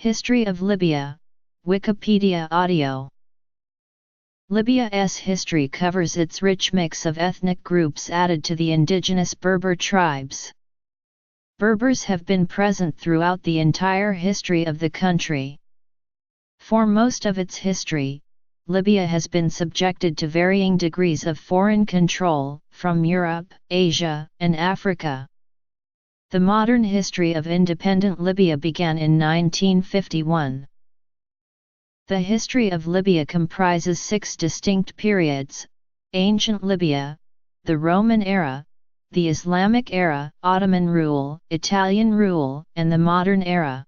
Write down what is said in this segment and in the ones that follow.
History of Libya, Wikipedia audio. Libya's history covers its rich mix of ethnic groups added to the indigenous Berber tribes. Berbers have been present throughout the entire history of the country. For most of its history, Libya has been subjected to varying degrees of foreign control, from Europe, Asia, and Africa. The modern history of independent Libya began in 1951. The history of Libya comprises 6 distinct periods: Ancient Libya, the Roman era, the Islamic era, Ottoman rule, Italian rule, and the modern era.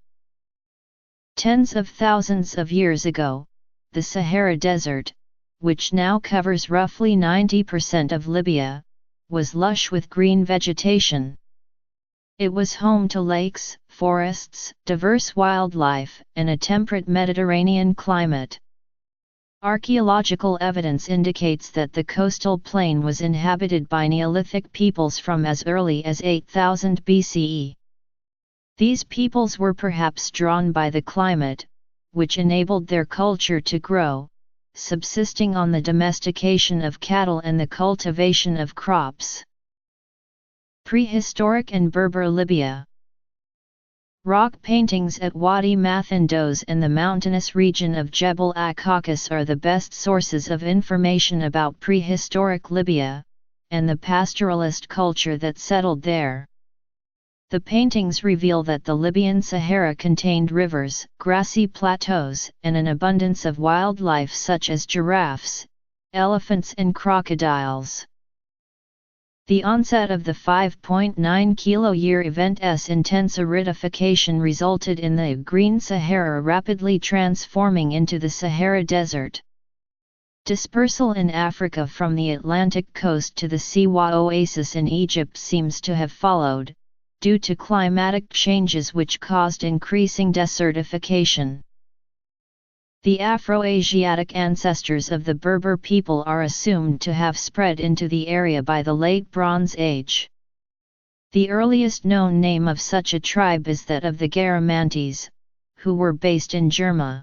Tens of thousands of years ago, the Sahara Desert, which now covers roughly 90% of Libya, was lush with green vegetation. It was home to lakes, forests, diverse wildlife, and a temperate Mediterranean climate. Archaeological evidence indicates that the coastal plain was inhabited by Neolithic peoples from as early as 8000 BCE. These peoples were perhaps drawn by the climate, which enabled their culture to grow, subsisting on the domestication of cattle and the cultivation of crops. Prehistoric and Berber Libya. Rock paintings at Wadi Mathandos and the mountainous region of Jebel Akakis are the best sources of information about prehistoric Libya, and the pastoralist culture that settled there. The paintings reveal that the Libyan Sahara contained rivers, grassy plateaus, and an abundance of wildlife such as giraffes, elephants and crocodiles. The onset of the 5.9 kilo-year event's intense aridification resulted in the Green Sahara rapidly transforming into the Sahara Desert. Dispersal in Africa from the Atlantic coast to the Siwa oasis in Egypt seems to have followed, due to climatic changes which caused increasing desertification. The Afro-Asiatic ancestors of the Berber people are assumed to have spread into the area by the Late Bronze Age. The earliest known name of such a tribe is that of the Garamantes, who were based in Jerma.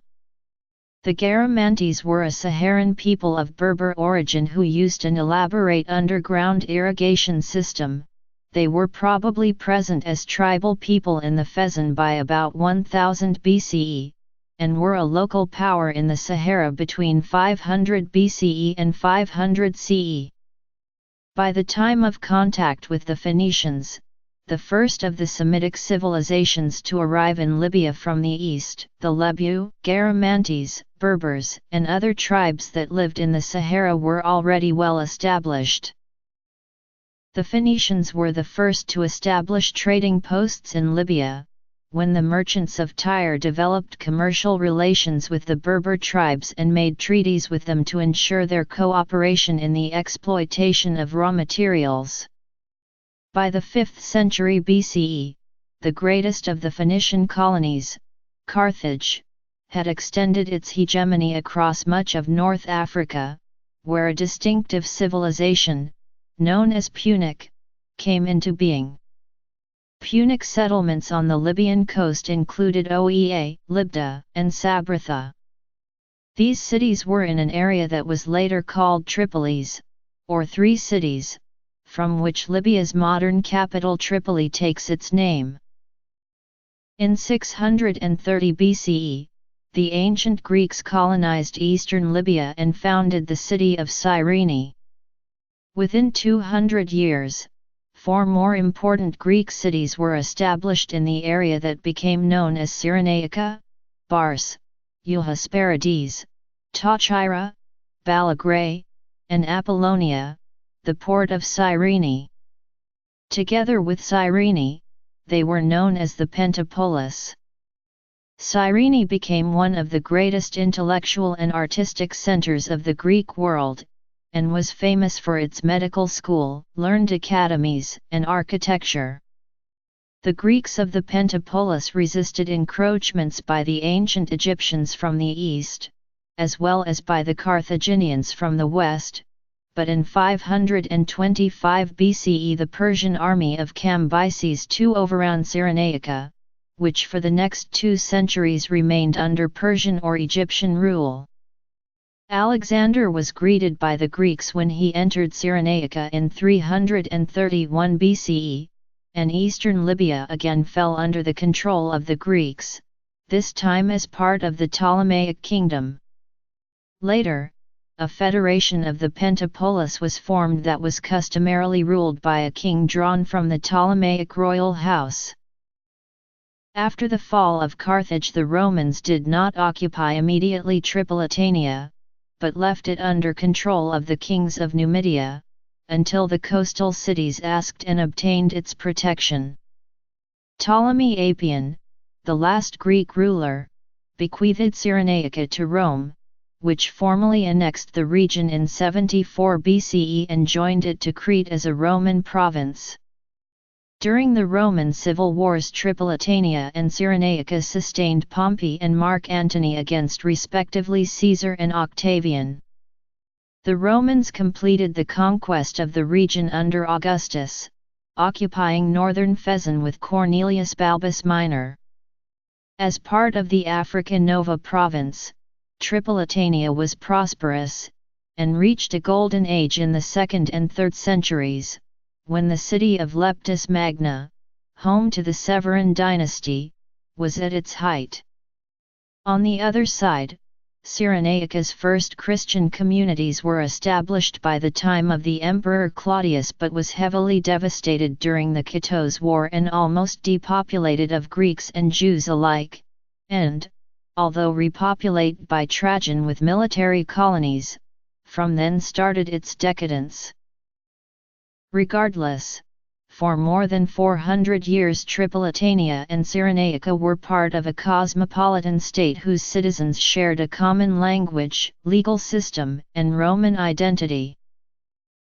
The Garamantes were a Saharan people of Berber origin who used an elaborate underground irrigation system. They were probably present as tribal people in the Fezzan by about 1000 BCE. And were a local power in the Sahara between 500 BCE and 500 CE. By the time of contact with the Phoenicians, the first of the Semitic civilizations to arrive in Libya from the east, the Lebu, Garamantes, Berbers, and other tribes that lived in the Sahara were already well established. The Phoenicians were the first to establish trading posts in Libya, when the merchants of Tyre developed commercial relations with the Berber tribes and made treaties with them to ensure their cooperation in the exploitation of raw materials. By the 5th century BCE, the greatest of the Phoenician colonies, Carthage, had extended its hegemony across much of North Africa, where a distinctive civilization, known as Punic, came into being. Punic settlements on the Libyan coast included Oea, Libda, and Sabratha. These cities were in an area that was later called Tripolis, or Three Cities, from which Libya's modern capital Tripoli takes its name. In 630 BCE, the ancient Greeks colonized eastern Libya and founded the city of Cyrene. Within 200 years, 4 more important Greek cities were established in the area that became known as Cyrenaica, Bars, Euhesperides, Tachira, Balagrae, and Apollonia, the port of Cyrene. Together with Cyrene, they were known as the Pentapolis. Cyrene became one of the greatest intellectual and artistic centers of the Greek world, and was famous for its medical school, learned academies, and architecture. The Greeks of the Pentapolis resisted encroachments by the ancient Egyptians from the east, as well as by the Carthaginians from the west, but in 525 BCE the Persian army of Cambyses II overran Cyrenaica, which for the next 2 centuries remained under Persian or Egyptian rule. Alexander was greeted by the Greeks when he entered Cyrenaica in 331 BCE, and eastern Libya again fell under the control of the Greeks, this time as part of the Ptolemaic kingdom. Later, a federation of the Pentapolis was formed that was customarily ruled by a king drawn from the Ptolemaic royal house. After the fall of Carthage, the Romans did not occupy immediately Tripolitania, but left it under control of the kings of Numidia, until the coastal cities asked and obtained its protection. Ptolemy Apion, the last Greek ruler, bequeathed Cyrenaica to Rome, which formally annexed the region in 74 BCE and joined it to Crete as a Roman province. During the Roman civil wars, Tripolitania and Cyrenaica sustained Pompey and Mark Antony against respectively Caesar and Octavian. The Romans completed the conquest of the region under Augustus, occupying northern Fezzan with Cornelius Balbus Minor. As part of the Africa Nova province, Tripolitania was prosperous, and reached a golden age in the 2nd and 3rd centuries, when the city of Leptis Magna, home to the Severan dynasty, was at its height. On the other side, Cyrenaica's first Christian communities were established by the time of the Emperor Claudius, but was heavily devastated during the Catos War and almost depopulated of Greeks and Jews alike, and, although repopulated by Trajan with military colonies, from then started its decadence. Regardless, for more than 400 years Tripolitania and Cyrenaica were part of a cosmopolitan state whose citizens shared a common language, legal system, and Roman identity.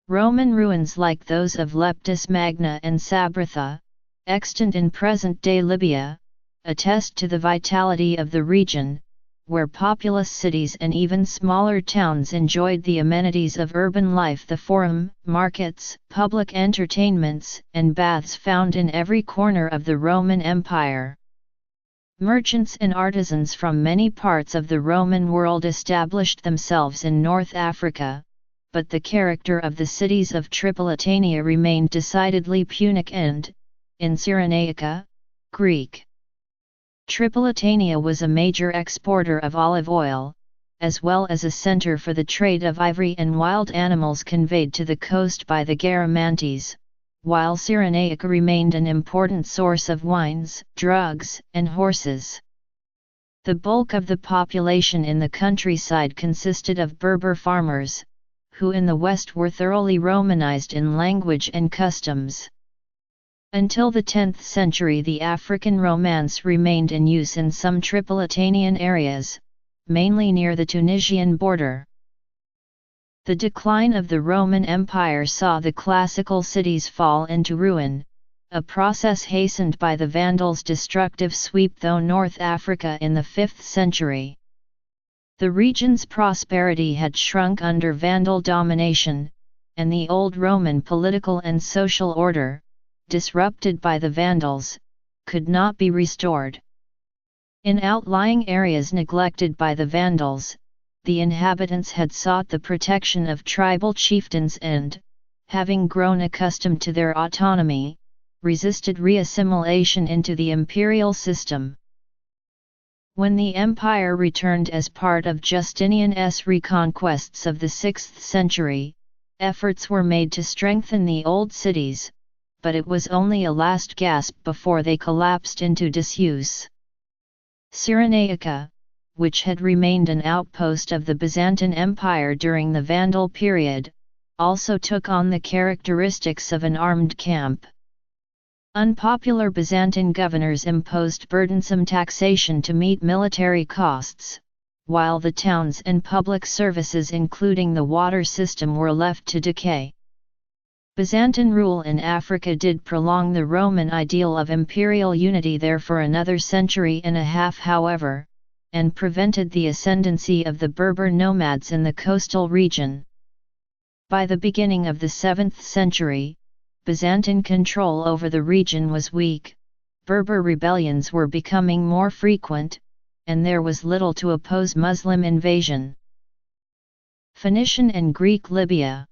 Roman ruins like those of Leptis Magna and Sabratha, extant in present-day Libya, attest to the vitality of the region, where populous cities and even smaller towns enjoyed the amenities of urban life: the forum, markets, public entertainments, and baths found in every corner of the Roman Empire. Merchants and artisans from many parts of the Roman world established themselves in North Africa, but the character of the cities of Tripolitania remained decidedly Punic and, in Cyrenaica, Greek. Tripolitania was a major exporter of olive oil, as well as a center for the trade of ivory and wild animals conveyed to the coast by the Garamantes, while Cyrenaica remained an important source of wines, drugs, and horses. The bulk of the population in the countryside consisted of Berber farmers, who in the west were thoroughly Romanized in language and customs. Until the 10th century, the African Romance remained in use in some Tripolitanian areas, mainly near the Tunisian border. The decline of the Roman Empire saw the classical cities fall into ruin, a process hastened by the Vandals' destructive sweep through North Africa in the 5th century. The region's prosperity had shrunk under Vandal domination, and the old Roman political and social order, disrupted by the Vandals, could not be restored. In outlying areas neglected by the Vandals, the inhabitants had sought the protection of tribal chieftains and, having grown accustomed to their autonomy, resisted reassimilation into the imperial system. When the empire returned as part of Justinian's reconquests of the 6th century, efforts were made to strengthen the old cities, but it was only a last gasp before they collapsed into disuse. Cyrenaica, which had remained an outpost of the Byzantine Empire during the Vandal period, also took on the characteristics of an armed camp. Unpopular Byzantine governors imposed burdensome taxation to meet military costs, while the towns and public services including the water system were left to decay. Byzantine rule in Africa did prolong the Roman ideal of imperial unity there for another century and a half, however, and prevented the ascendancy of the Berber nomads in the coastal region. By the beginning of the 7th century, Byzantine control over the region was weak, Berber rebellions were becoming more frequent, and there was little to oppose Muslim invasion. Phoenician and Greek Libya.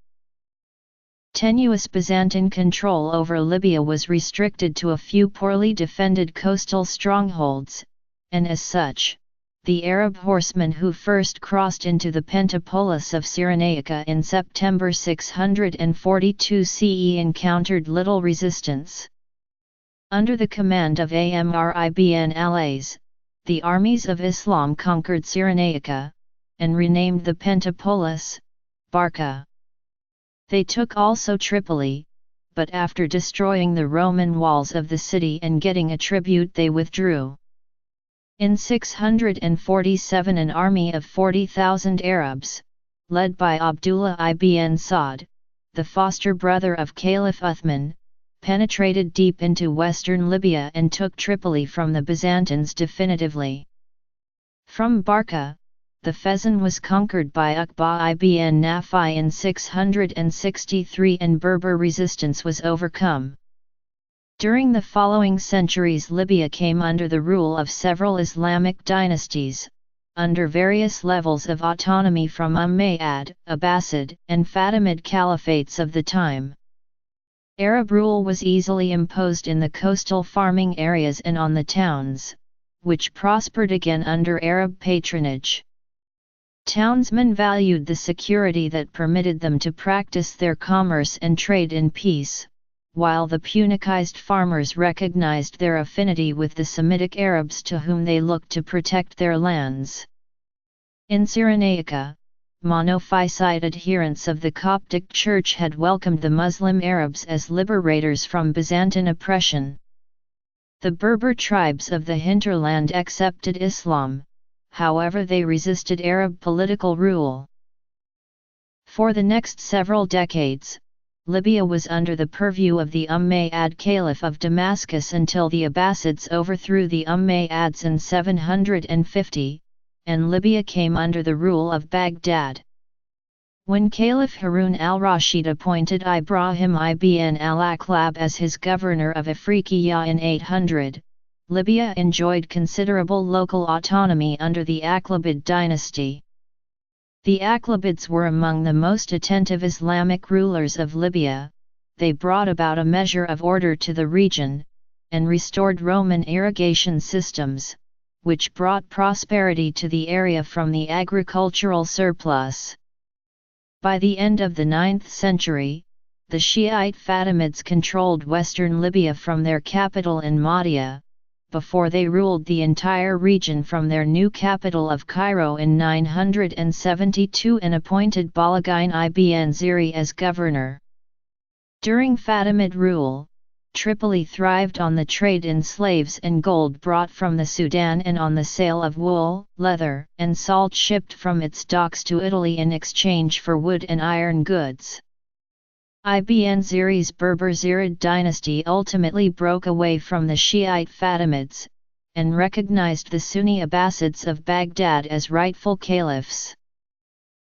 Tenuous Byzantine control over Libya was restricted to a few poorly defended coastal strongholds, and as such, the Arab horsemen who first crossed into the Pentapolis of Cyrenaica in September 642 CE encountered little resistance. Under the command of Amr ibn al-As, the armies of Islam conquered Cyrenaica, and renamed the Pentapolis, Barca. They took also Tripoli, but after destroying the Roman walls of the city and getting a tribute they withdrew. In 647 an army of 40,000 Arabs, led by Abdullah ibn Sa'd, the foster brother of Caliph Uthman, penetrated deep into western Libya and took Tripoli from the Byzantines definitively. From Barca, the Fezzan was conquered by Uqba ibn Nafi in 663 and Berber resistance was overcome. During the following centuries Libya came under the rule of several Islamic dynasties, under various levels of autonomy from Umayyad, Abbasid, and Fatimid caliphates of the time. Arab rule was easily imposed in the coastal farming areas and on the towns, which prospered again under Arab patronage. Townsmen valued the security that permitted them to practice their commerce and trade in peace, while the Punicized farmers recognized their affinity with the Semitic Arabs to whom they looked to protect their lands. In Cyrenaica, Monophysite adherents of the Coptic Church had welcomed the Muslim Arabs as liberators from Byzantine oppression. The Berber tribes of the hinterland accepted Islam, however they resisted Arab political rule. For the next several decades, Libya was under the purview of the Umayyad Caliph of Damascus until the Abbasids overthrew the Umayyads in 750, and Libya came under the rule of Baghdad. When Caliph Harun al-Rashid appointed Ibrahim ibn al-Aqlab as his governor of Afriqiya in 800, Libya enjoyed considerable local autonomy under the Aqlabid dynasty. The Aqlabids were among the most attentive Islamic rulers of Libya. They brought about a measure of order to the region, and restored Roman irrigation systems, which brought prosperity to the area from the agricultural surplus. By the end of the 9th century, the Shiite Fatimids controlled western Libya from their capital in Mahdia, before they ruled the entire region from their new capital of Cairo in 972 and appointed Balagain ibn Ziri as governor. During Fatimid rule, Tripoli thrived on the trade in slaves and gold brought from the Sudan and on the sale of wool, leather, and salt shipped from its docks to Italy in exchange for wood and iron goods. Ibn Ziri's Berber Zirid dynasty ultimately broke away from the Shiite Fatimids, and recognized the Sunni Abbasids of Baghdad as rightful caliphs.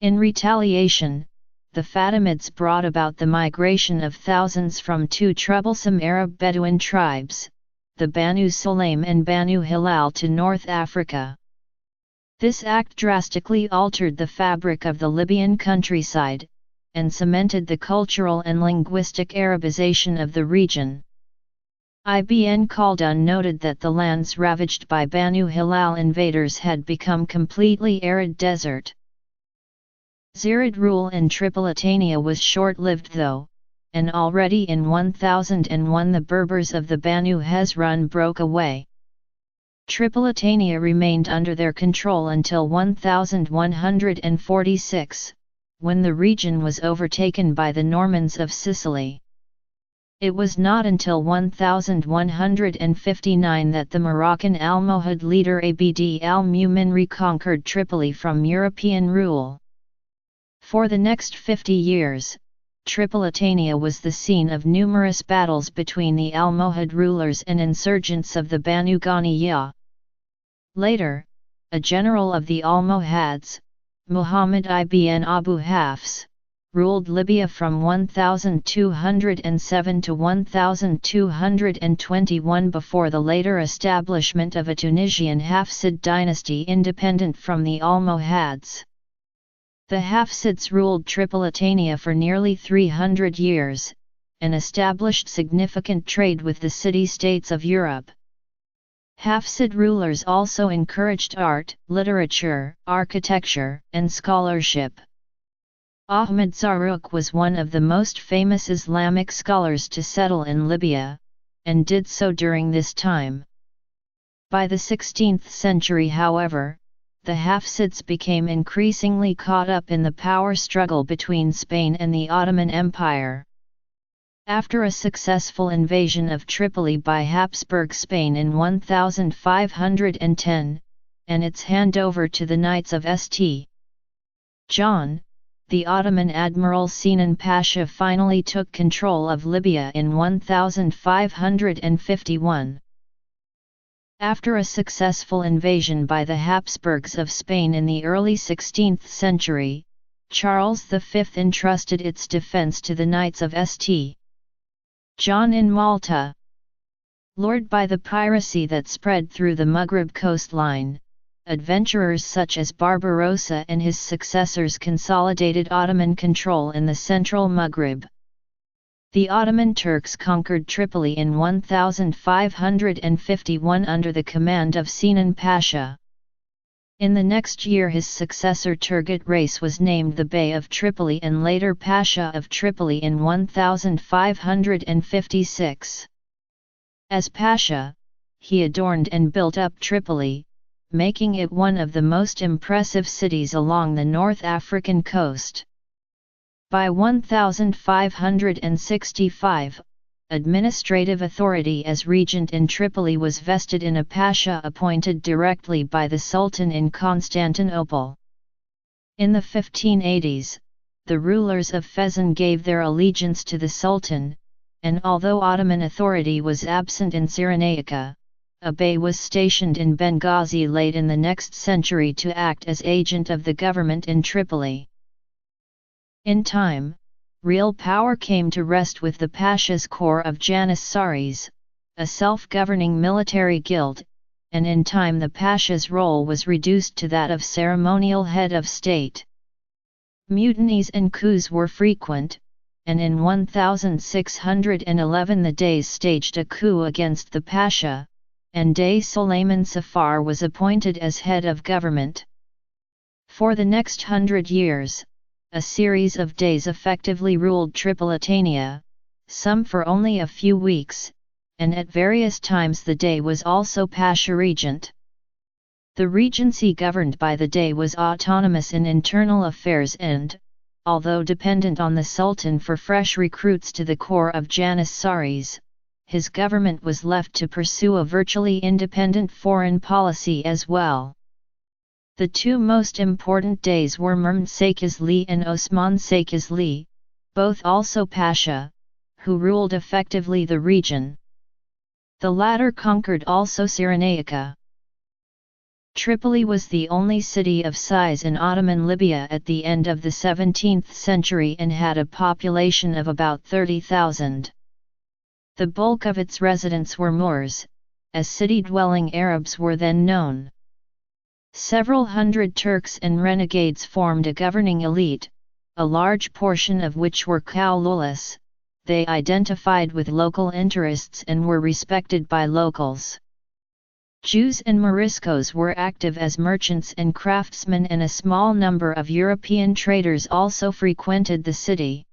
In retaliation, the Fatimids brought about the migration of thousands from two troublesome Arab Bedouin tribes, the Banu Sulaim and Banu Hilal, to North Africa. This act drastically altered the fabric of the Libyan countryside, and cemented the cultural and linguistic Arabization of the region. Ibn Khaldun noted that the lands ravaged by Banu Hilal invaders had become completely arid desert. Zirid rule in Tripolitania was short-lived though, and already in 1001 the Berbers of the Banu Hezrun broke away. Tripolitania remained under their control until 1146, when the region was overtaken by the Normans of Sicily. It was not until 1159 that the Moroccan Almohad leader Abd al-Mumin reconquered Tripoli from European rule. For the next 50 years, Tripolitania was the scene of numerous battles between the Almohad rulers and insurgents of the Banu Ghaniyya. Later, a general of the Almohads, Muhammad ibn Abu Hafs, ruled Libya from 1207 to 1221 before the later establishment of a Tunisian Hafsid dynasty independent from the Almohads. The Hafsids ruled Tripolitania for nearly 300 years, and established significant trade with the city-states of Europe. Hafsid rulers also encouraged art, literature, architecture, and scholarship. Ahmad Zarruq was one of the most famous Islamic scholars to settle in Libya, and did so during this time. By the 16th century, however, the Hafsids became increasingly caught up in the power struggle between Spain and the Ottoman Empire. After a successful invasion of Tripoli by Habsburg Spain in 1510, and its handover to the Knights of St. John, the Ottoman Admiral Sinan Pasha finally took control of Libya in 1551. After a successful invasion by the Habsburgs of Spain in the early 16th century, Charles V entrusted its defense to the Knights of St. John in Malta. Lured by the piracy that spread through the Maghreb coastline, adventurers such as Barbarossa and his successors consolidated Ottoman control in the central Maghreb. The Ottoman Turks conquered Tripoli in 1551 under the command of Sinan Pasha. In the next year his successor Turgut Reis was named the Bey of Tripoli and later Pasha of Tripoli in 1556. As Pasha, he adorned and built up Tripoli, making it one of the most impressive cities along the North African coast. By 1565, administrative authority as regent in Tripoli was vested in a pasha appointed directly by the Sultan in Constantinople. In the 1580s, the rulers of Fezzan gave their allegiance to the Sultan, and although Ottoman authority was absent in Cyrenaica, a bey was stationed in Benghazi late in the next century to act as agent of the government in Tripoli. In time, real power came to rest with the Pasha's corps of Janissaries, a self-governing military guild, and in time the Pasha's role was reduced to that of ceremonial head of state. Mutinies and coups were frequent, and in 1611 the Deys staged a coup against the Pasha, and Dey Suleiman Safar was appointed as head of government. For the next 100 years, a series of Deys effectively ruled Tripolitania, some for only a few weeks, and at various times the Dey was also Pasha regent. The regency governed by the Dey was autonomous in internal affairs and, although dependent on the Sultan for fresh recruits to the corps of Janissaries, his government was left to pursue a virtually independent foreign policy as well. The two most important Deys were Mehmed Sakizli and Osman Sakizli, both also Pasha, who ruled effectively the region. The latter conquered also Cyrenaica. Tripoli was the only city of size in Ottoman Libya at the end of the 17th century and had a population of about 30,000. The bulk of its residents were Moors, as city-dwelling Arabs were then known. Several hundred Turks and renegades formed a governing elite, a large portion of which were Kaululas. They identified with local interests and were respected by locals. Jews and Moriscos were active as merchants and craftsmen, and a small number of European traders also frequented the city.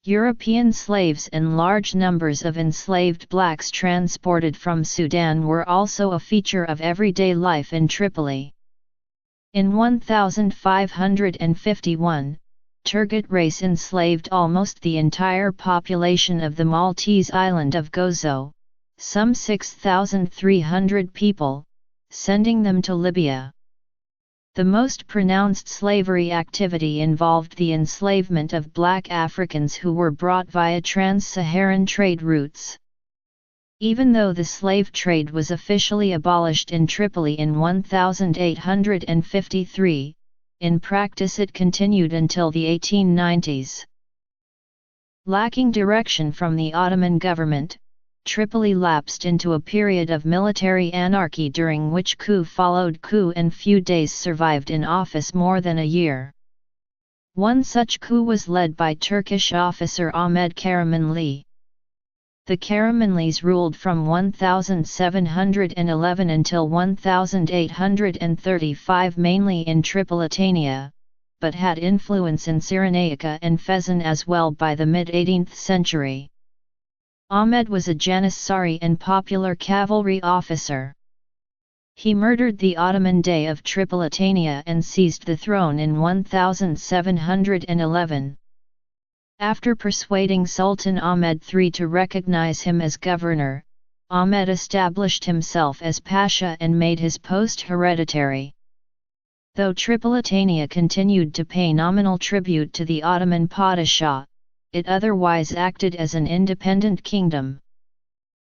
European slaves and large numbers of enslaved blacks transported from Sudan were also a feature of everyday life in Tripoli. In 1551, Turgut Reis enslaved almost the entire population of the Maltese island of Gozo, some 6,300 people, sending them to Libya. The most pronounced slavery activity involved the enslavement of black Africans who were brought via trans-Saharan trade routes. Even though the slave trade was officially abolished in Tripoli in 1853, in practice it continued until the 1890s. Lacking direction from the Ottoman government, Tripoli lapsed into a period of military anarchy during which coup followed coup and few days survived in office more than a year. One such coup was led by Turkish officer Ahmed Karamanli. The Karamanlis ruled from 1711 until 1835 mainly in Tripolitania, but had influence in Cyrenaica and Fezzan as well by the mid-18th century. Ahmed was a Janissary and popular cavalry officer. He murdered the Ottoman Dey of Tripolitania and seized the throne in 1711. After persuading Sultan Ahmed III to recognize him as governor, Ahmed established himself as Pasha and made his post hereditary. Though Tripolitania continued to pay nominal tribute to the Ottoman Padishah, it otherwise acted as an independent kingdom.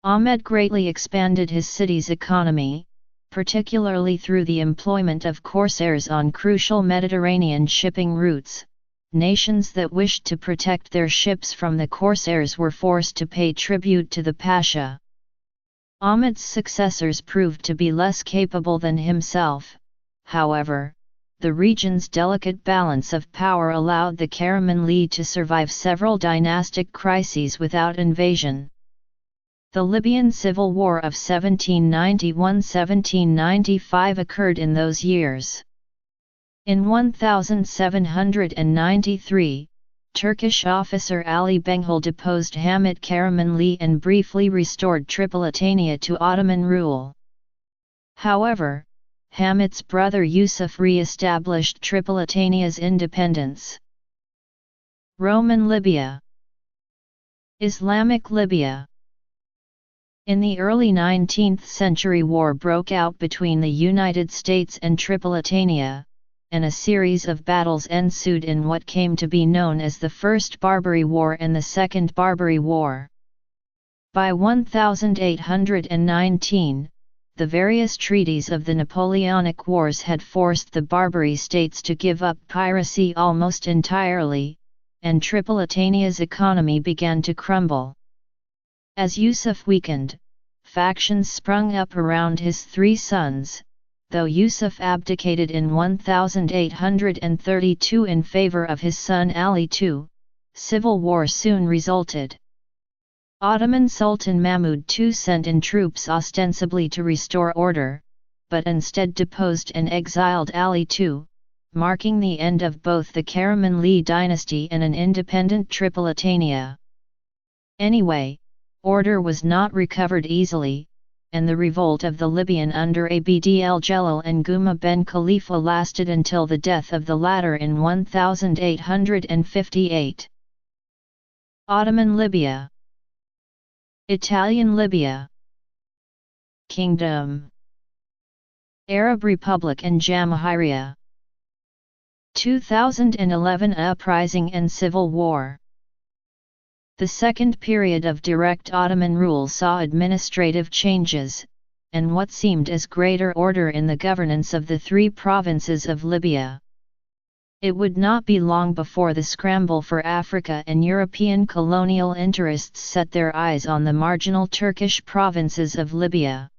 Ahmed greatly expanded his city's economy, particularly through the employment of corsairs on crucial Mediterranean shipping routes. Nations that wished to protect their ships from the corsairs were forced to pay tribute to the Pasha. Ahmed's successors proved to be less capable than himself, however. The region's delicate balance of power allowed the Karamanli to survive several dynastic crises without invasion. The Libyan Civil War of 1791–1795 occurred in those years. In 1793, Turkish officer Ali Benghal deposed Hamit Karamanli and briefly restored Tripolitania to Ottoman rule. However, Hamit's brother Yusuf re-established Tripolitania's independence. Roman Libya. Islamic Libya. In the early 19th century, war broke out between the United States and Tripolitania, and a series of battles ensued in what came to be known as the First Barbary War and the Second Barbary War. By 1819, the various treaties of the Napoleonic Wars had forced the Barbary states to give up piracy almost entirely, and Tripolitania's economy began to crumble. As Yusuf weakened, factions sprung up around his three sons, though Yusuf abdicated in 1832 in favor of his son Ali II. Civil war soon resulted. Ottoman Sultan Mahmud II sent in troops ostensibly to restore order, but instead deposed and exiled Ali II, marking the end of both the Karamanli dynasty and an independent Tripolitania. Anyway, order was not recovered easily, and the revolt of the Libyan under Abd el-Jalal and Guma ben Khalifa lasted until the death of the latter in 1858. Ottoman Libya. Italian Libya. Kingdom. Arab Republic and Jamahiriya. 2011 Uprising and Civil War. The second period of direct Ottoman rule saw administrative changes, and what seemed as greater order in the governance of the three provinces of Libya. It would not be long before the scramble for Africa and European colonial interests set their eyes on the marginal Turkish provinces of Libya.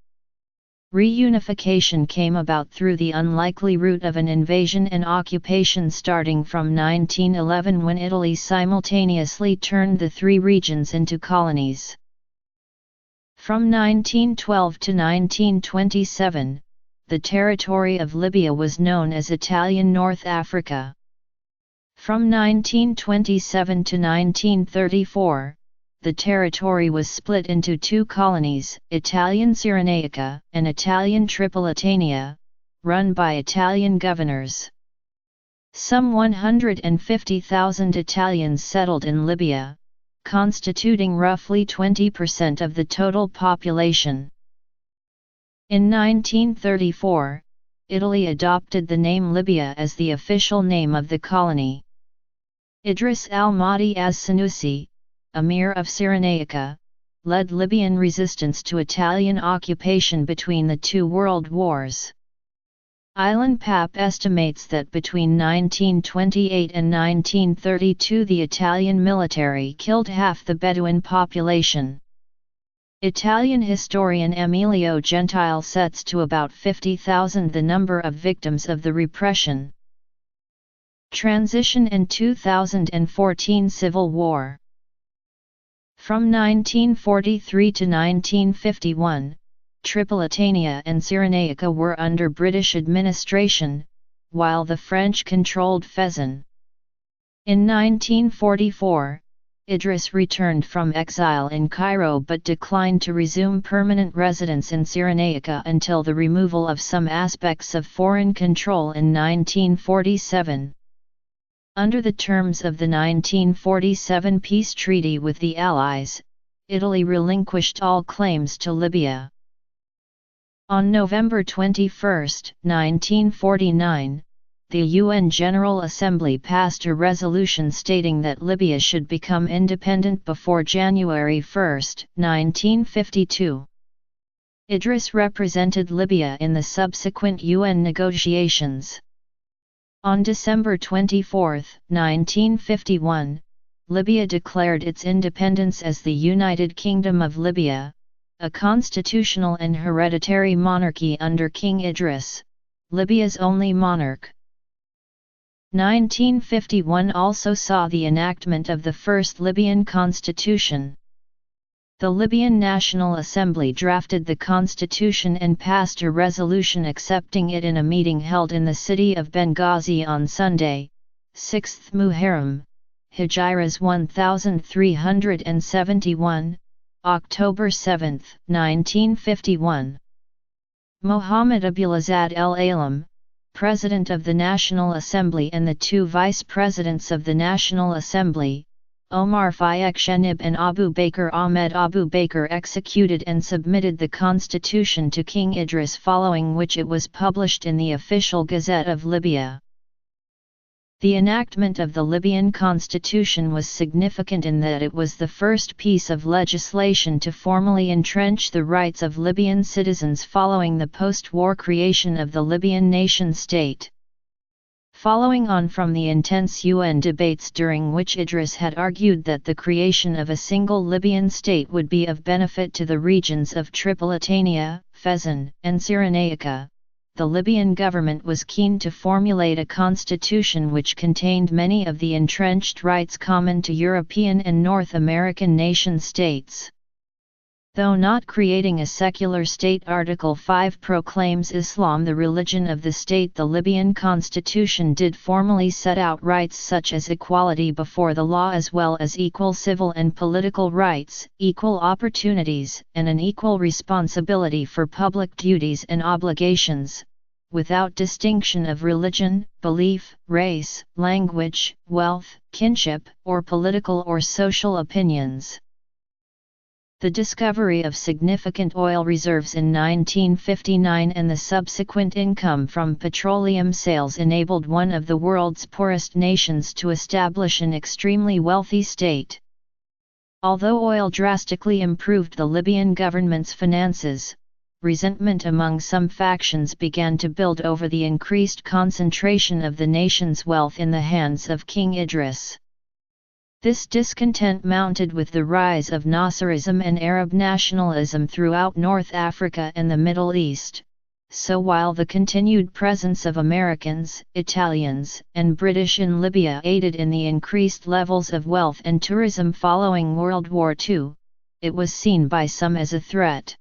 Reunification came about through the unlikely route of an invasion and occupation starting from 1911 when Italy simultaneously turned the three regions into colonies. From 1912 to 1927, the territory of Libya was known as Italian North Africa. From 1927 to 1934, the territory was split into two colonies, Italian Cyrenaica and Italian Tripolitania, run by Italian governors. Some 150,000 Italians settled in Libya, constituting roughly 20% of the total population. In 1934, Italy adopted the name Libya as the official name of the colony. Idris al-Mahdi as-Sanusi, Emir of Cyrenaica, led Libyan resistance to Italian occupation between the two world wars. Island Pap estimates that between 1928 and 1932 the Italian military killed half the Bedouin population. Italian historian Emilio Gentile sets to about 50,000 the number of victims of the repression. Transition and 2014 Civil War. From 1943 to 1951, Tripolitania and Cyrenaica were under British administration, while the French controlled Fezzan. In 1944, Idris returned from exile in Cairo but declined to resume permanent residence in Cyrenaica until the removal of some aspects of foreign control in 1947. Under the terms of the 1947 peace treaty with the Allies, Italy relinquished all claims to Libya. On November 21, 1949, the UN General Assembly passed a resolution stating that Libya should become independent before January 1, 1952. Idris represented Libya in the subsequent UN negotiations. On December 24, 1951, Libya declared its independence as the United Kingdom of Libya, a constitutional and hereditary monarchy under King Idris, Libya's only monarch. 1951 also saw the enactment of the first Libyan constitution. The Libyan National Assembly drafted the constitution and passed a resolution accepting it in a meeting held in the city of Benghazi on Sunday, 6th Muharram, Hijras 1371, October 7, 1951. Mohammed Abulazad El-Alam, President of the National Assembly, and the two Vice Presidents of the National Assembly, Omar Fayyaq Shenib and Abu Bakr Ahmed Abu Bakr, executed and submitted the constitution to King Idris, following which it was published in the official Gazette of Libya. The enactment of the Libyan constitution was significant in that it was the first piece of legislation to formally entrench the rights of Libyan citizens following the post-war creation of the Libyan nation-state. Following on from the intense UN debates during which Idris had argued that the creation of a single Libyan state would be of benefit to the regions of Tripolitania, Fezzan, and Cyrenaica, the Libyan government was keen to formulate a constitution which contained many of the entrenched rights common to European and North American nation-states. Though not creating a secular state, Article 5 proclaims Islam the religion of the state. The Libyan constitution did formally set out rights such as equality before the law, as well as equal civil and political rights, equal opportunities, and an equal responsibility for public duties and obligations, without distinction of religion, belief, race, language, wealth, kinship, or political or social opinions. The discovery of significant oil reserves in 1959 and the subsequent income from petroleum sales enabled one of the world's poorest nations to establish an extremely wealthy state. Although oil drastically improved the Libyan government's finances, resentment among some factions began to build over the increased concentration of the nation's wealth in the hands of King Idris. This discontent mounted with the rise of Nasserism and Arab nationalism throughout North Africa and the Middle East, so while the continued presence of Americans, Italians, and British in Libya aided in the increased levels of wealth and tourism following World War II, it was seen by some as a threat.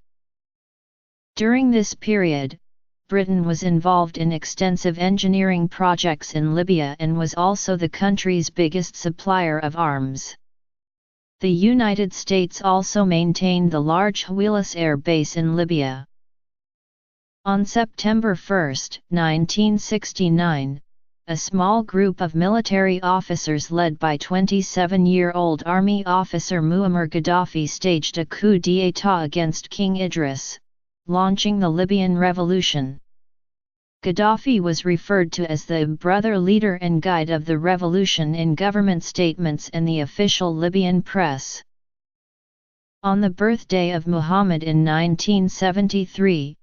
During this period, Britain was involved in extensive engineering projects in Libya and was also the country's biggest supplier of arms. The United States also maintained the large Hweilis Air Base in Libya. On September 1, 1969, a small group of military officers led by 27-year-old Army officer Muammar Gaddafi staged a coup d'état against King Idris, launching the Libyan Revolution. Gaddafi was referred to as the brother leader and guide of the revolution in government statements and the official Libyan press. On the birthday of Muhammad in 1973,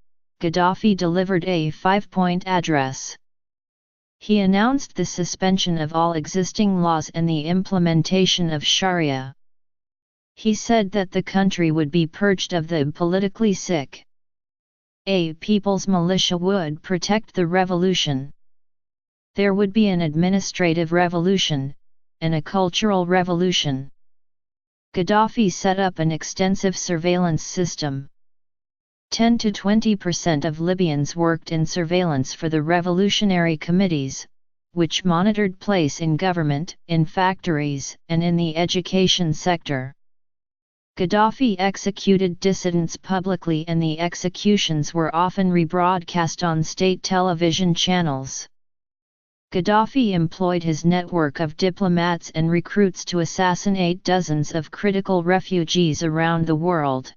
Gaddafi delivered a 5-point address. He announced the suspension of all existing laws and the implementation of Sharia. He said that the country would be purged of the politically sick. A people's militia would protect the revolution. There would be an administrative revolution, and a cultural revolution. Gaddafi set up an extensive surveillance system. 10 to 20% of Libyans worked in surveillance for the revolutionary committees, which monitored place in government, in factories, and in the education sector. Gaddafi executed dissidents publicly, and the executions were often rebroadcast on state television channels. Gaddafi employed his network of diplomats and recruits to assassinate dozens of critical refugees around the world.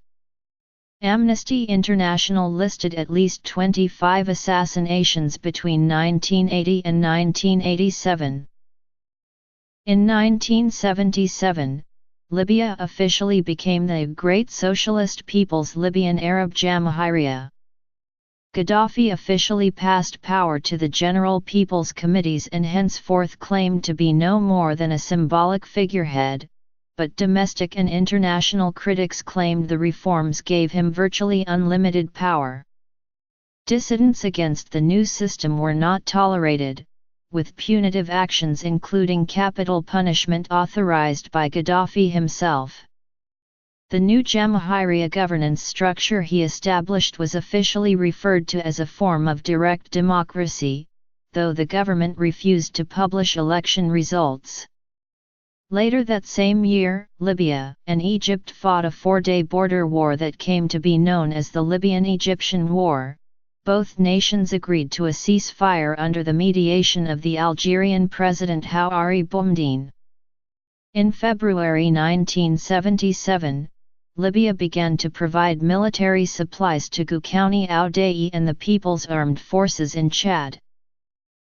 Amnesty International listed at least 25 assassinations between 1980 and 1987. In 1977, Libya officially became the Great Socialist People's Libyan Arab Jamahiriya. Gaddafi officially passed power to the General People's Committees and henceforth claimed to be no more than a symbolic figurehead, but domestic and international critics claimed the reforms gave him virtually unlimited power. Dissidents against the new system were not tolerated, with punitive actions including capital punishment authorized by Gaddafi himself. The new Jamahiriya governance structure he established was officially referred to as a form of direct democracy, though the government refused to publish election results. Later that same year, Libya and Egypt fought a 4-day border war that came to be known as the Libyan-Egyptian War. Both nations agreed to a ceasefire under the mediation of the Algerian President Houari Boumediene. In February 1977, Libya began to provide military supplies to Goukouni Ouaddaï and the People's Armed Forces in Chad.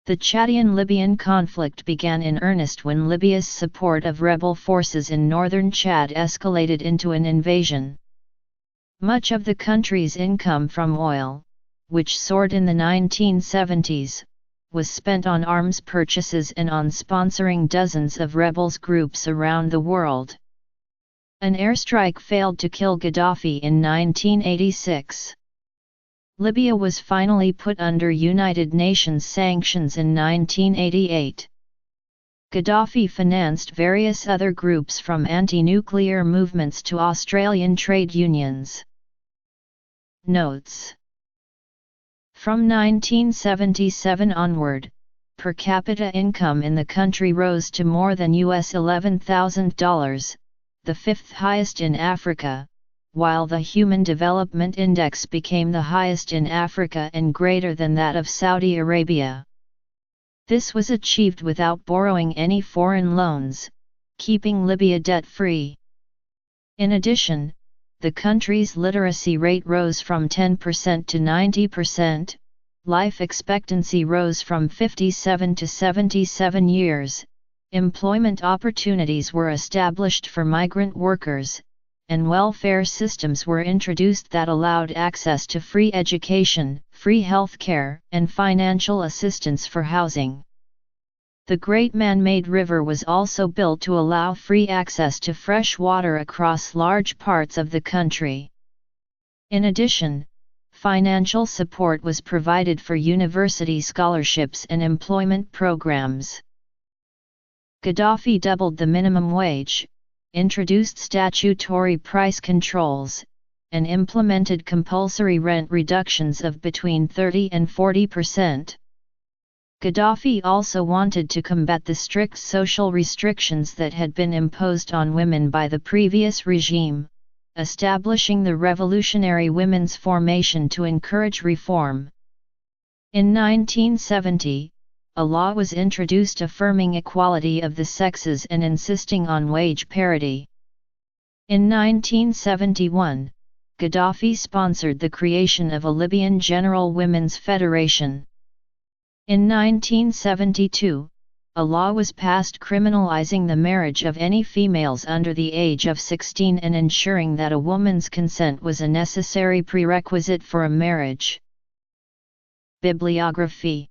The Chadian-Libyan conflict began in earnest when Libya's support of rebel forces in northern Chad escalated into an invasion. Much of the country's income from oil, which soared in the 1970s, was spent on arms purchases and on sponsoring dozens of rebels groups around the world. An airstrike failed to kill Gaddafi in 1986. Libya was finally put under United Nations sanctions in 1988. Gaddafi financed various other groups from anti-nuclear movements to Australian trade unions. Notes: from 1977 onward, per capita income in the country rose to more than $11,000, the fifth highest in Africa, while the Human Development Index became the highest in Africa and greater than that of Saudi Arabia. This was achieved without borrowing any foreign loans, keeping Libya debt-free. In addition, the country's literacy rate rose from 10% to 90%, life expectancy rose from 57 to 77 years, employment opportunities were established for migrant workers, and welfare systems were introduced that allowed access to free education, free health care, and financial assistance for housing. The Great Man-Made River was also built to allow free access to fresh water across large parts of the country. In addition, financial support was provided for university scholarships and employment programs. Gaddafi doubled the minimum wage, introduced statutory price controls, and implemented compulsory rent reductions of between 30 and 40%. Gaddafi also wanted to combat the strict social restrictions that had been imposed on women by the previous regime, establishing the Revolutionary Women's Formation to encourage reform. In 1970, a law was introduced affirming equality of the sexes and insisting on wage parity. In 1971, Gaddafi sponsored the creation of a Libyan General Women's Federation. In 1972, a law was passed criminalizing the marriage of any females under the age of 16 and ensuring that a woman's consent was a necessary prerequisite for a marriage. Bibliography.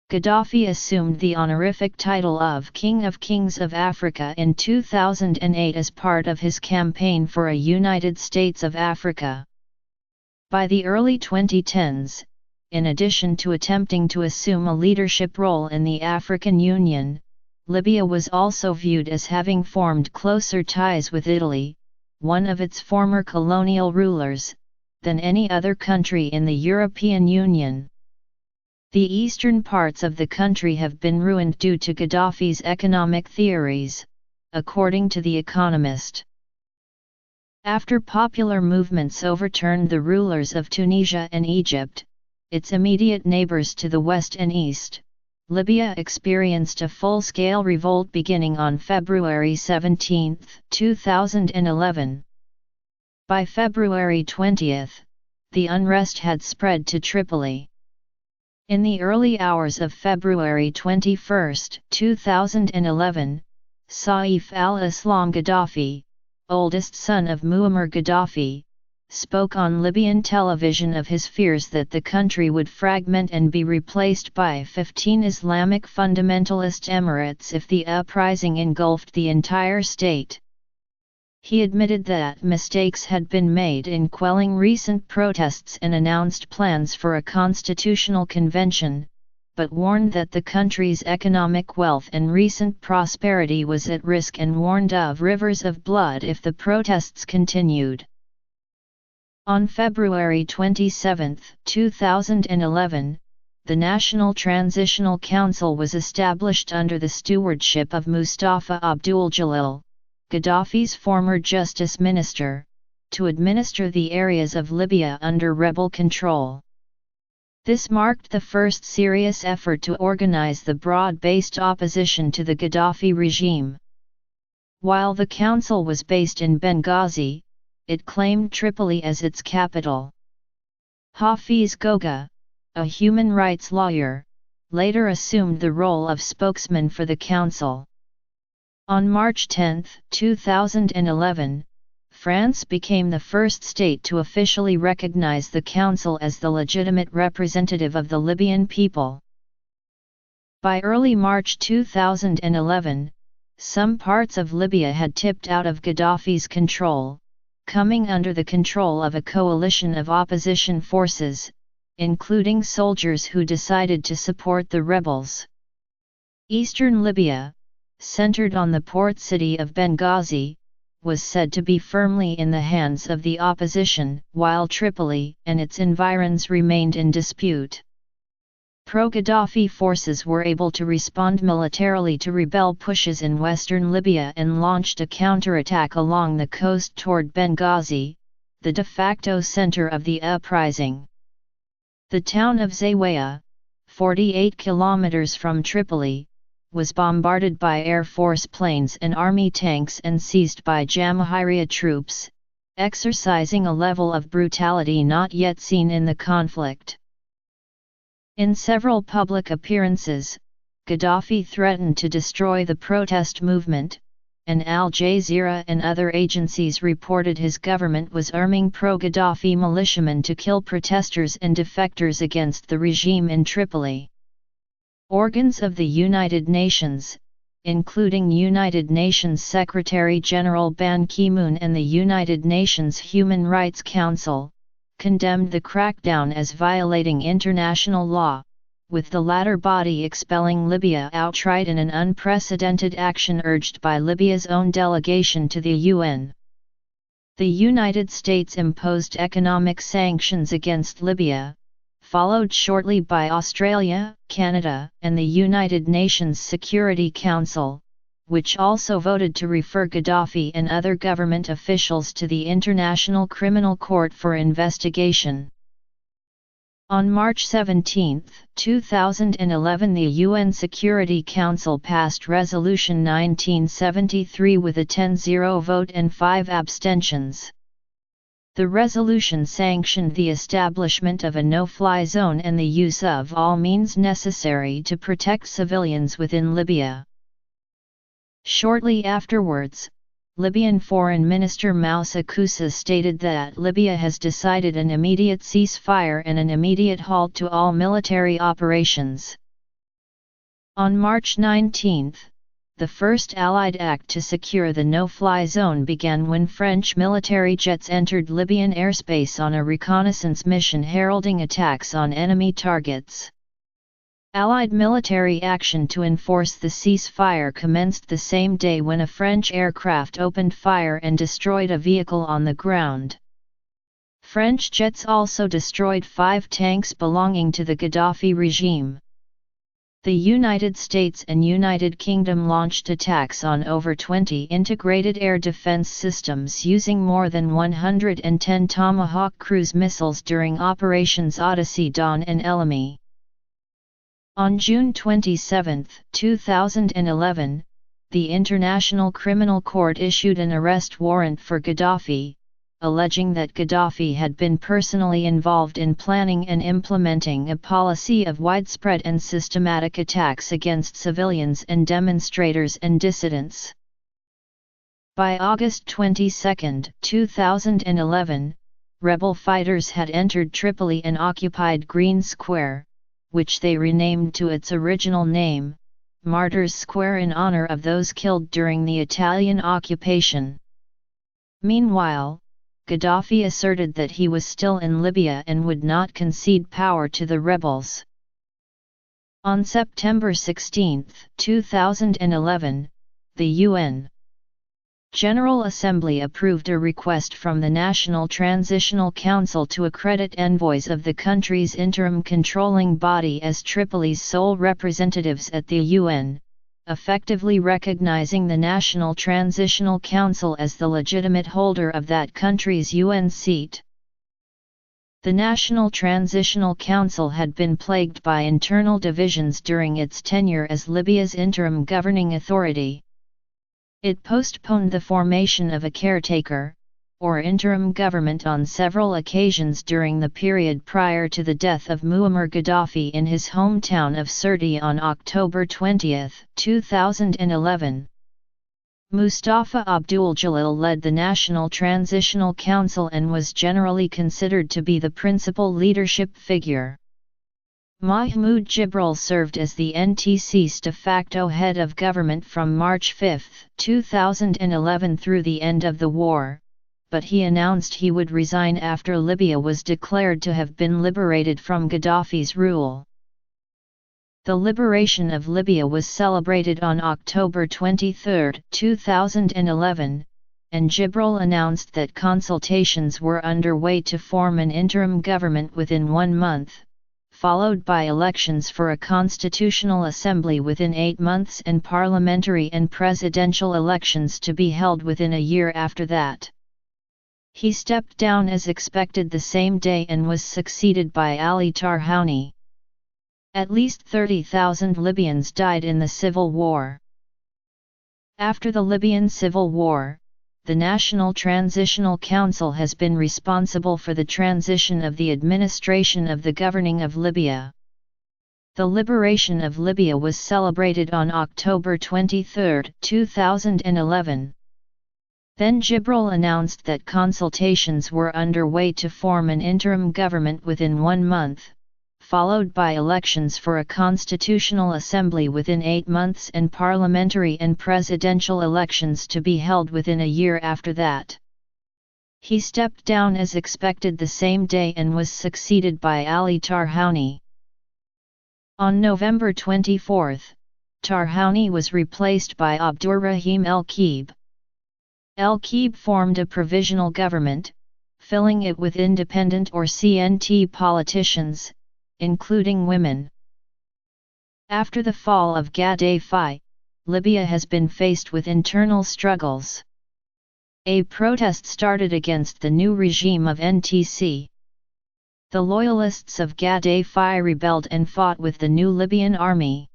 Gaddafi assumed the honorific title of King of Kings of Africa in 2008 as part of his campaign for a United States of Africa. By the early 2010s, in addition to attempting to assume a leadership role in the African Union, Libya was also viewed as having formed closer ties with Italy, one of its former colonial rulers, than any other country in the European Union. The eastern parts of the country have been ruined due to Gaddafi's economic theories, according to The Economist. After popular movements overturned the rulers of Tunisia and Egypt, its immediate neighbors to the west and east, Libya experienced a full-scale revolt beginning on February 17, 2011. By February 20, the unrest had spread to Tripoli. In the early hours of February 21, 2011, Saif al-Islam Gaddafi, oldest son of Muammar Gaddafi, spoke on Libyan television of his fears that the country would fragment and be replaced by 15 Islamic fundamentalist emirates if the uprising engulfed the entire state. He admitted that mistakes had been made in quelling recent protests and announced plans for a constitutional convention, but warned that the country's economic wealth and recent prosperity was at risk and warned of rivers of blood if the protests continued. On February 27, 2011, the National Transitional Council was established under the stewardship of Mustafa Abdul Jalil, Gaddafi's former justice minister, to administer the areas of Libya under rebel control. This marked the first serious effort to organize the broad-based opposition to the Gaddafi regime. While the council was based in Benghazi, it claimed Tripoli as its capital. Hafiz Goga, a human rights lawyer, later assumed the role of spokesman for the council. On March 10, 2011, France became the first state to officially recognize the council as the legitimate representative of the Libyan people. By early March 2011, some parts of Libya had tipped out of Gaddafi's control, coming under the control of a coalition of opposition forces, including soldiers who decided to support the rebels. Eastern Libya, centered on the port city of Benghazi, was said to be firmly in the hands of the opposition, while Tripoli and its environs remained in dispute. Pro-Gaddafi forces were able to respond militarily to rebel pushes in western Libya and launched a counterattack along the coast toward Benghazi, the de facto center of the uprising. The town of Zawiya, 48 kilometers from Tripoli, was bombarded by Air Force planes and army tanks and seized by Jamahiriya troops, exercising a level of brutality not yet seen in the conflict. In several public appearances, Gaddafi threatened to destroy the protest movement, and Al Jazeera and other agencies reported his government was arming pro-Gaddafi militiamen to kill protesters and defectors against the regime in Tripoli. Organs of the United Nations, including United Nations Secretary-General Ban Ki-moon and the United Nations Human Rights Council, condemned the crackdown as violating international law, with the latter body expelling Libya outright in an unprecedented action urged by Libya's own delegation to the UN. The United States imposed economic sanctions against Libya, followed shortly by Australia, Canada, and the United Nations Security Council, which also voted to refer Gaddafi and other government officials to the International Criminal Court for investigation. On March 17, 2011, the UN Security Council passed Resolution 1973 with a 10-0 vote and 5 abstentions. The resolution sanctioned the establishment of a no-fly zone and the use of all means necessary to protect civilians within Libya. Shortly afterwards, Libyan Foreign Minister Moussa Koussa stated that Libya has decided an immediate ceasefire and an immediate halt to all military operations. On March 19, the first Allied act to secure the no-fly zone began when French military jets entered Libyan airspace on a reconnaissance mission heralding attacks on enemy targets. Allied military action to enforce the ceasefire commenced the same day when a French aircraft opened fire and destroyed a vehicle on the ground. French jets also destroyed 5 tanks belonging to the Gaddafi regime. The United States and United Kingdom launched attacks on over 20 integrated air defense systems using more than 110 Tomahawk cruise missiles during Operations Odyssey Dawn and Elemi. On June 27, 2011, the International Criminal Court issued an arrest warrant for Gaddafi, alleging that Gaddafi had been personally involved in planning and implementing a policy of widespread and systematic attacks against civilians and demonstrators and dissidents. By August 22, 2011, rebel fighters had entered Tripoli and occupied Green Square, which they renamed to its original name, Martyrs Square, in honor of those killed during the Italian occupation. Meanwhile, Gaddafi asserted that he was still in Libya and would not concede power to the rebels. On September 16, 2011, the UN General Assembly approved a request from the National Transitional Council to accredit envoys of the country's interim controlling body as Tripoli's sole representatives at the UN, effectively recognizing the National Transitional Council as the legitimate holder of that country's UN seat. The National Transitional Council had been plagued by internal divisions during its tenure as Libya's interim governing authority. It postponed the formation of a caretaker, or interim government on several occasions during the period prior to the death of Muammar Gaddafi in his hometown of Sirte on October 20, 2011. Mustafa Abdul Jalil led the National Transitional Council and was generally considered to be the principal leadership figure. Mahmoud Jibril served as the NTC's de facto head of government from March 5, 2011 through the end of the war, but he announced he would resign after Libya was declared to have been liberated from Gaddafi's rule. The liberation of Libya was celebrated on October 23, 2011, and Jibril announced that consultations were underway to form an interim government within 1 month, followed by elections for a constitutional assembly within 8 months and parliamentary and presidential elections to be held within a year after that. He stepped down as expected the same day and was succeeded by Ali Tarhouni. At least 30,000 Libyans died in the civil war. After the Libyan Civil War, the National Transitional Council has been responsible for the transition of the administration of the governing of Libya. The liberation of Libya was celebrated on October 23, 2011. Then Jibril announced that consultations were underway to form an interim government within 1 month, followed by elections for a constitutional assembly within 8 months and parliamentary and presidential elections to be held within a year after that. He stepped down as expected the same day and was succeeded by Ali Tarhouni. On November 24, Tarhouni was replaced by Abdurrahim El-Keib. El-Keib formed a provisional government, filling it with independent or CNT politicians, including women. After the fall of Gaddafi, Libya has been faced with internal struggles. A protest started against the new regime of NTC. The loyalists of Gaddafi rebelled and fought with the new Libyan army.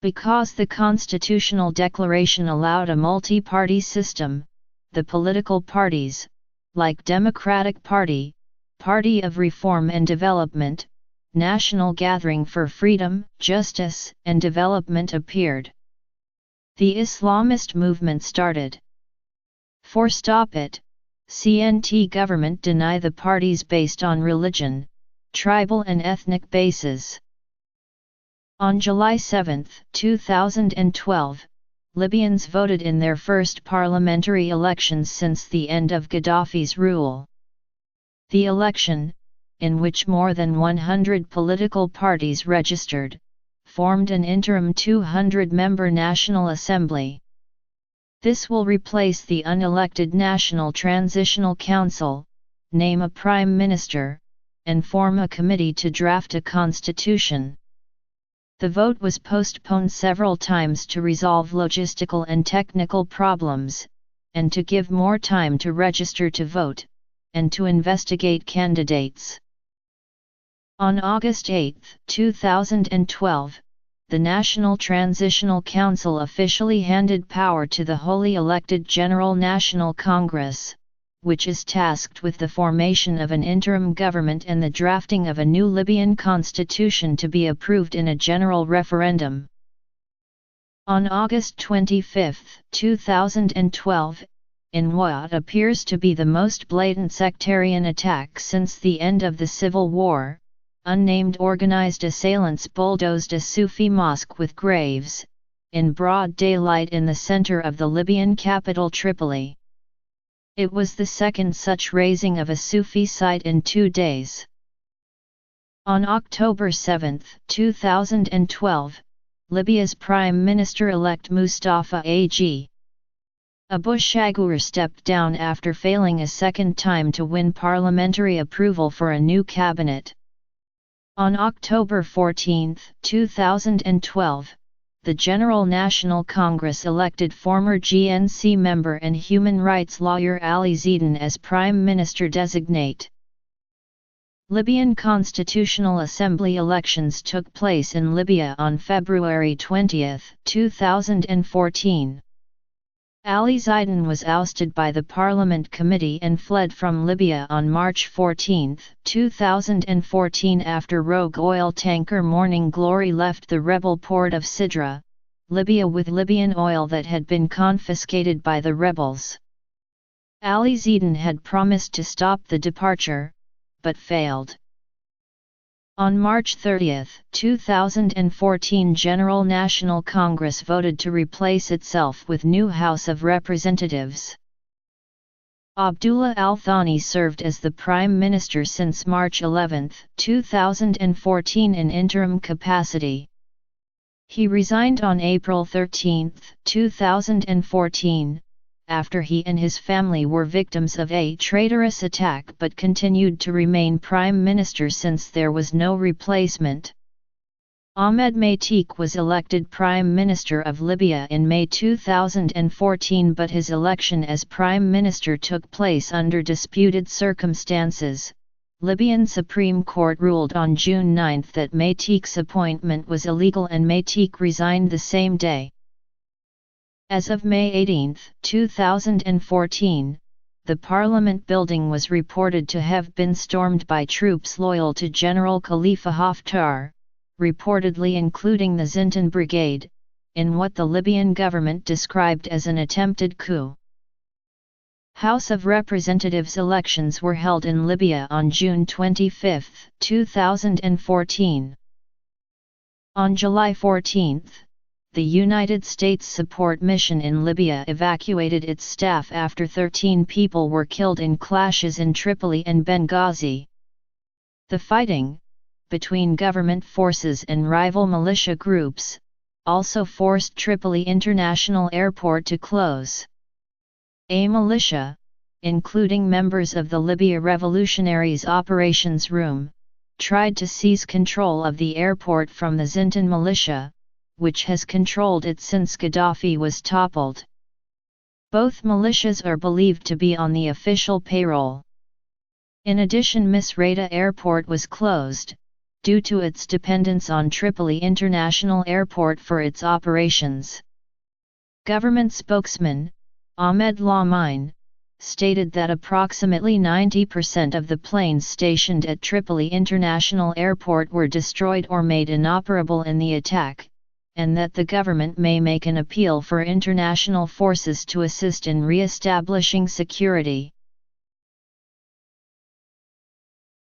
Because the constitutional declaration allowed a multi-party system, the political parties, like Democratic Party, Party of Reform and Development, National Gathering for Freedom, Justice and Development appeared. The Islamist movement started. For Stop It, CNT government deny the parties based on religion, tribal and ethnic bases. On July 7, 2012, Libyans voted in their first parliamentary elections since the end of Gaddafi's rule. The election, in which more than 100 political parties registered, formed an interim 200-member National Assembly. This will replace the unelected National Transitional Council, name a prime minister, and form a committee to draft a constitution. The vote was postponed several times to resolve logistical and technical problems, and to give more time to register to vote, and to investigate candidates. On August 8, 2012, the National Transitional Council officially handed power to the wholly elected General National Congress, which is tasked with the formation of an interim government and the drafting of a new Libyan constitution to be approved in a general referendum. On August 25, 2012, in what appears to be the most blatant sectarian attack since the end of the civil war, unnamed organized assailants bulldozed a Sufi mosque with graves, in broad daylight in the center of the Libyan capital Tripoli. It was the second such razing of a Sufi site in 2 days. On October 7, 2012, Libya's Prime Minister-elect Mustafa Ag. Abu Shagur stepped down after failing a second time to win parliamentary approval for a new cabinet. On October 14, 2012, the General National Congress elected former GNC member and human rights lawyer Ali Zidane as Prime Minister-designate. Libyan Constitutional Assembly elections took place in Libya on February 20, 2014. Ali Zidane was ousted by the Parliament Committee and fled from Libya on March 14, 2014 after rogue oil tanker Morning Glory left the rebel port of Sidra, Libya with Libyan oil that had been confiscated by the rebels. Ali Zidane had promised to stop the departure, but failed. On March 30, 2014, General National Congress voted to replace itself with new House of Representatives. Abdullah al-Thani served as the Prime Minister since March 11, 2014 in interim capacity. He resigned on April 13, 2014, after he and his family were victims of a traitorous attack but continued to remain Prime Minister since there was no replacement. Ahmed Matik was elected Prime Minister of Libya in May 2014, but his election as Prime Minister took place under disputed circumstances. Libyan Supreme Court ruled on June 9 that Matik's appointment was illegal and Matik resigned the same day. As of May 18, 2014, the Parliament building was reported to have been stormed by troops loyal to General Khalifa Haftar, reportedly including the Zintan Brigade, in what the Libyan government described as an attempted coup. House of Representatives elections were held in Libya on June 25, 2014. On July 14, the United States support mission in Libya evacuated its staff after 13 people were killed in clashes in Tripoli and Benghazi. The fighting, between government forces and rival militia groups, also forced Tripoli International Airport to close. A militia, including members of the Libya Revolutionaries Operations Room, tried to seize control of the airport from the Zintan militia, which has controlled it since Gaddafi was toppled. Both militias are believed to be on the official payroll. In addition, Misrata Airport was closed, due to its dependence on Tripoli International Airport for its operations. Government spokesman, Ahmed Lamine, stated that approximately 90% of the planes stationed at Tripoli International Airport were destroyed or made inoperable in the attack, and that the government may make an appeal for international forces to assist in re-establishing security.